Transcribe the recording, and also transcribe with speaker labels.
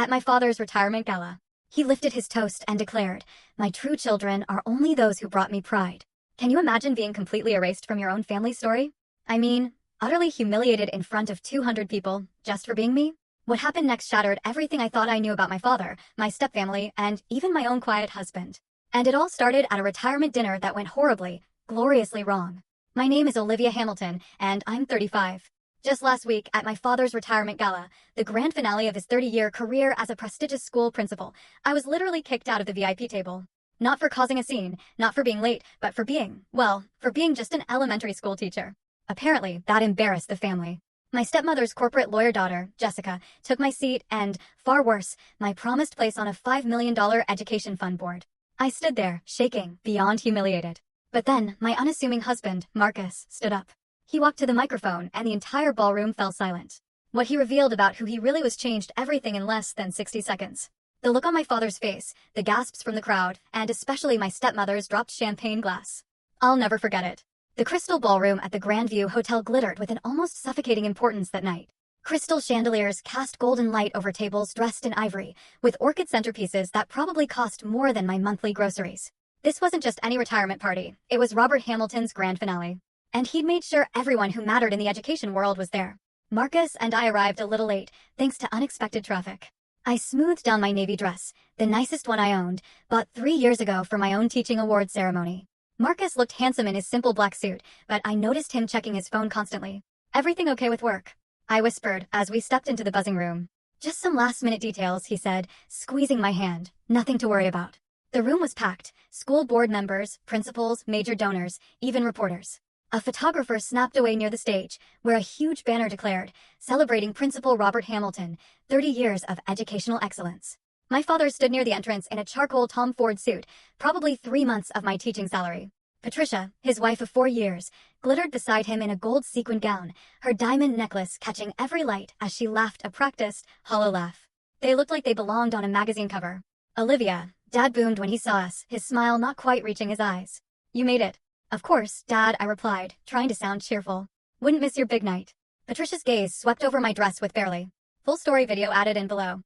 Speaker 1: at my father's retirement gala. He lifted his toast and declared, "My true children are only those who brought me pride." Can you imagine being completely erased from your own family story? I mean, utterly humiliated in front of 200 people, just for being me? What happened next shattered everything I thought I knew about my father, my stepfamily, and even my own quiet husband. And it all started at a retirement dinner that went horribly, gloriously wrong. My name is Olivia Hamilton, and I'm 35. Just last week, at my father's retirement gala, the grand finale of his 30-year career as a prestigious school principal, I was literally kicked out of the VIP table. Not for causing a scene, not for being late, but for being, well, for being just an elementary school teacher. Apparently, that embarrassed the family. My stepmother's corporate lawyer daughter, Jessica, took my seat and, far worse, my promised place on a $5 million education fund board. I stood there, shaking, beyond humiliated. But then, my unassuming husband, Marcus, stood up. He walked to the microphone and the entire ballroom fell silent. What he revealed about who he really was changed everything in less than 60 seconds. The look on my father's face, the gasps from the crowd, and especially my stepmother's dropped champagne glass. I'll never forget it. The crystal ballroom at the Grandview Hotel glittered with an almost suffocating importance that night. Crystal chandeliers cast golden light over tables dressed in ivory, with orchid centerpieces that probably cost more than my monthly groceries. This wasn't just any retirement party, it was Robert Hamilton's grand finale. And he'd made sure everyone who mattered in the education world was there. Marcus and I arrived a little late, thanks to unexpected traffic. I smoothed down my navy dress, the nicest one I owned, bought 3 years ago for my own teaching award ceremony. Marcus looked handsome in his simple black suit, but I noticed him checking his phone constantly. "Everything okay with work?" I whispered as we stepped into the buzzing room. "Just some last-minute details," he said, squeezing my hand. "Nothing to worry about." The room was packed, school board members, principals, major donors, even reporters. A photographer snapped away near the stage, where a huge banner declared, "Celebrating Principal Robert Hamilton, 30 years of educational excellence." My father stood near the entrance in a charcoal Tom Ford suit, probably 3 months of my teaching salary. Patricia, his wife of 4 years, glittered beside him in a gold sequin gown, her diamond necklace catching every light as she laughed a practiced, hollow laugh. They looked like they belonged on a magazine cover. "Olivia," Dad boomed when he saw us, his smile not quite reaching his eyes. "You made it." "Of course, Dad," I replied, trying to sound cheerful. "Wouldn't miss your big night." Patricia's gaze swept over my dress with barely. Full story video added in below.